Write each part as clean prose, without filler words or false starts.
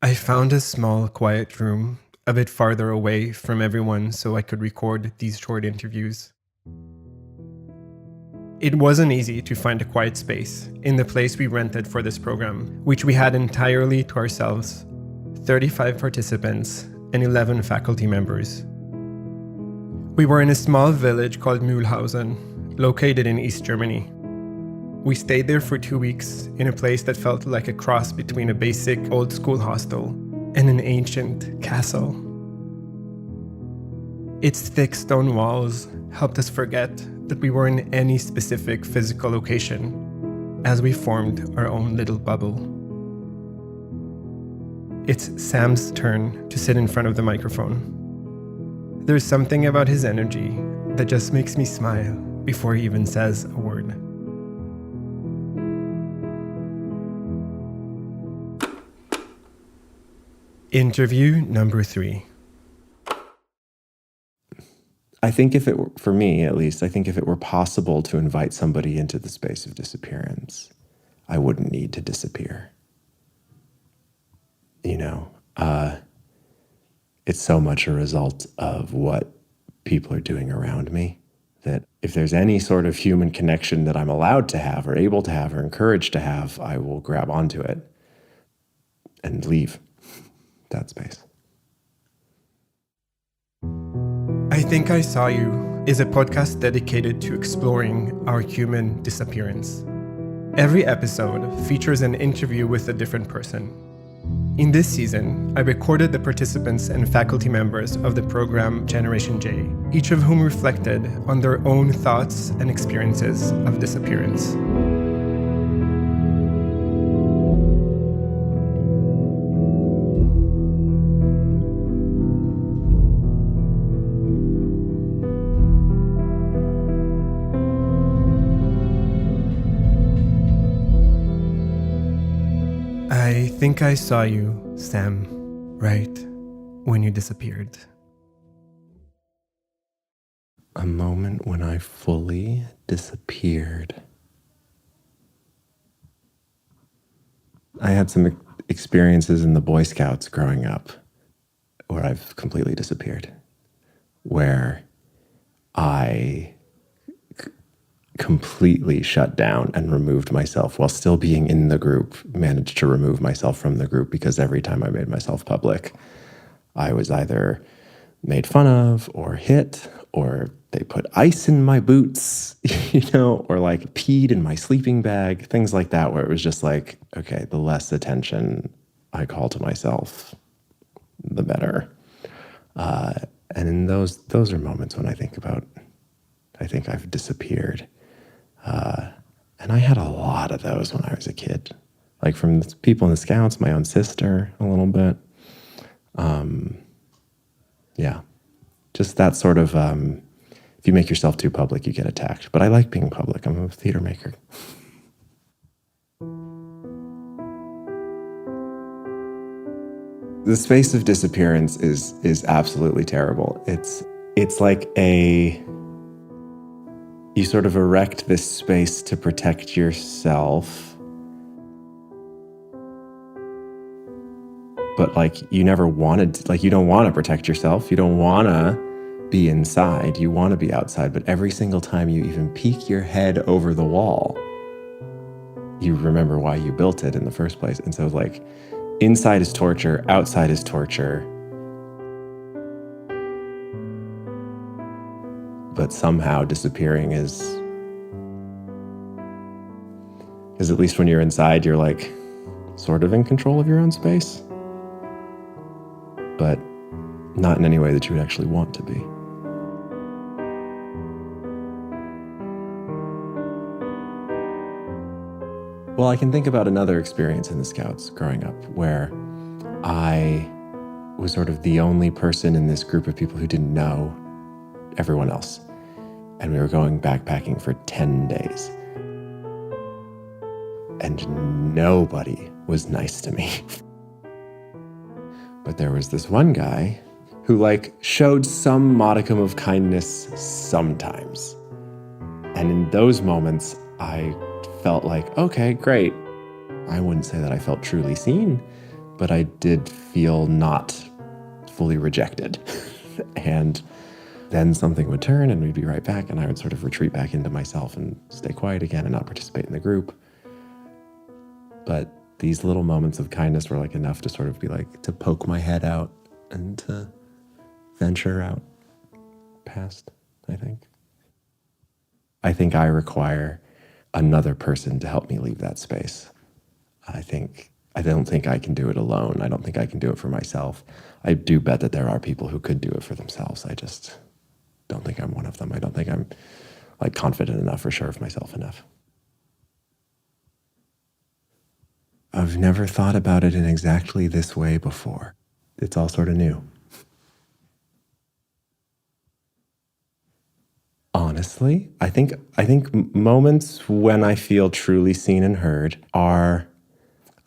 I found a small, quiet room, a bit farther away from everyone so I could record these short interviews. It wasn't easy to find a quiet space in the place we rented for this program, which we had entirely to ourselves. 35 participants and 11 faculty members. We were in a small village called Mühlhausen, located in East Germany. We stayed there for 2 weeks in a place that felt like a cross between a basic old-school hostel and an ancient castle. Its thick stone walls helped us forget that we were in any specific physical location as we formed our own little bubble. It's Sam's turn to sit in front of the microphone. There's something about his energy that just makes me smile before he even says a word. Interview number 3. I think if it were, for me at least, I think if it were possible to invite somebody into the space of disappearance, I wouldn't need to disappear. It's so much a result of what people are doing around me that if there's any sort of human connection that I'm allowed to have or able to have or encouraged to have, I will grab onto it and leave that space. I Think I Saw You is a podcast dedicated to exploring our human disappearance. Every episode features an interview with a different person. In this season, I recorded the participants and faculty members of the program Generation J, each of whom reflected on their own thoughts and experiences of disappearance. I think I saw you, Sam, right when you disappeared. A moment when I fully disappeared. I had some experiences in the Boy Scouts growing up where I've completely disappeared, where I completely shut down and removed myself while still being in the group, managed to remove myself from the group because every time I made myself public, I was either made fun of or hit, or they put ice in my boots, or like peed in my sleeping bag, things like that, where it was just like, okay, the less attention I call to myself, the better. And in those are moments when I think I've disappeared. And I had a lot of those when I was a kid, like from the people in the Scouts, my own sister, a little bit. Just that sort of, if you make yourself too public, you get attacked. But I like being public. I'm a theater maker. The space of disappearance is absolutely terrible. It's like you sort of erect this space to protect yourself, but like you never wanted, like you don't want to protect yourself. You don't want to be inside. You want to be outside. But every single time you even peek your head over the wall, you remember why you built it in the first place. And so like inside is torture, outside is torture. But somehow disappearing is at least when you're inside, you're like sort of in control of your own space, but not in any way that you would actually want to be. Well, I can think about another experience in the Scouts growing up where I was sort of the only person in this group of people who didn't know everyone else. And we were going backpacking for 10 days. And nobody was nice to me. But there was this one guy who showed some modicum of kindness sometimes. And in those moments, I felt like, okay, great. I wouldn't say that I felt truly seen, but I did feel not fully rejected. And then something would turn and we'd be right back, and I would sort of retreat back into myself and stay quiet again and not participate in the group. But these little moments of kindness were like enough to sort of be like, to poke my head out and to venture out past, I think. I think I require another person to help me leave that space. I don't think I can do it alone. I don't think I can do it for myself. I do bet that there are people who could do it for themselves. I just don't think I'm one of them. I don't think I'm like confident enough or sure of myself enough. I've never thought about it in exactly this way before. It's all sort of new. Honestly, I think moments when I feel truly seen and heard I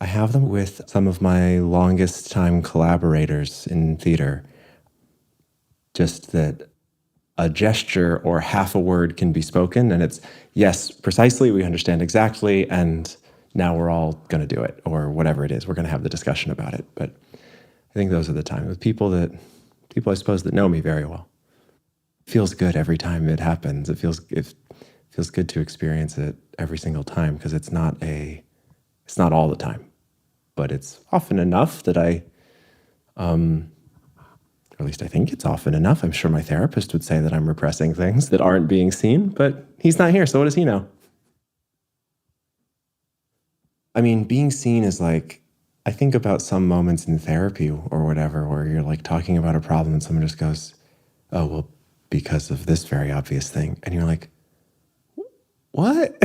have them with some of my longest time collaborators in theater. Just that a gesture or half a word can be spoken, and it's, yes, precisely, we understand exactly, and now we're all going to do it, or whatever it is. We're going to have the discussion about it. But I think those are the times with people I suppose that know me very well. It feels good every time it happens. It feels good to experience it every single time, because it's not all the time, but it's often enough that or at least I think it's often enough. I'm sure my therapist would say that I'm repressing things that aren't being seen, but he's not here, so what does he know? I mean, being seen is like, I think about some moments in therapy or whatever, where you're like talking about a problem and someone just goes, oh, well, because of this very obvious thing. And you're like, what?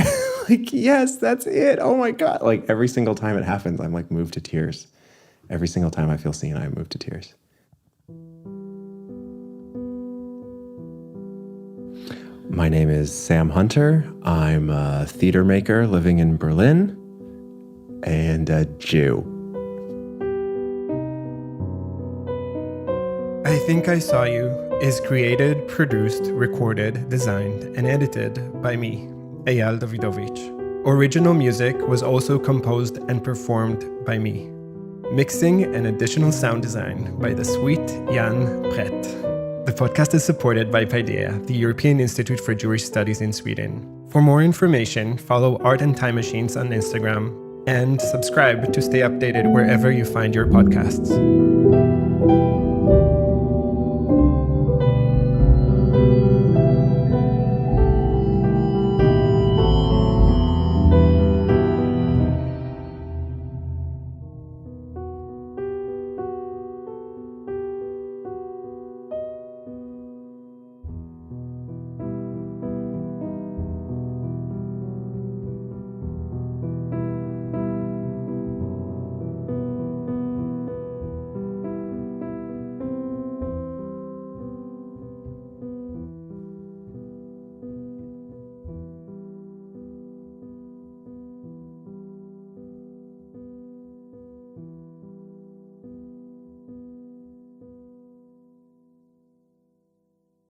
Like, yes, that's it. Oh my God. Like every single time it happens, I'm like moved to tears. Every single time I feel seen, I'm moved to tears. My name is Sam Hunter. I'm a theater maker living in Berlin and a Jew. I Think I Saw You is created, produced, recorded, designed, and edited by me, Eyal Davidovitch. Original music was also composed and performed by me. Mixing and additional sound design by the sweet Jan Brett. The podcast is supported by Paideia, the European Institute for Jewish Studies in Sweden. For more information, follow Art and Time Machines on Instagram and subscribe to stay updated wherever you find your podcasts.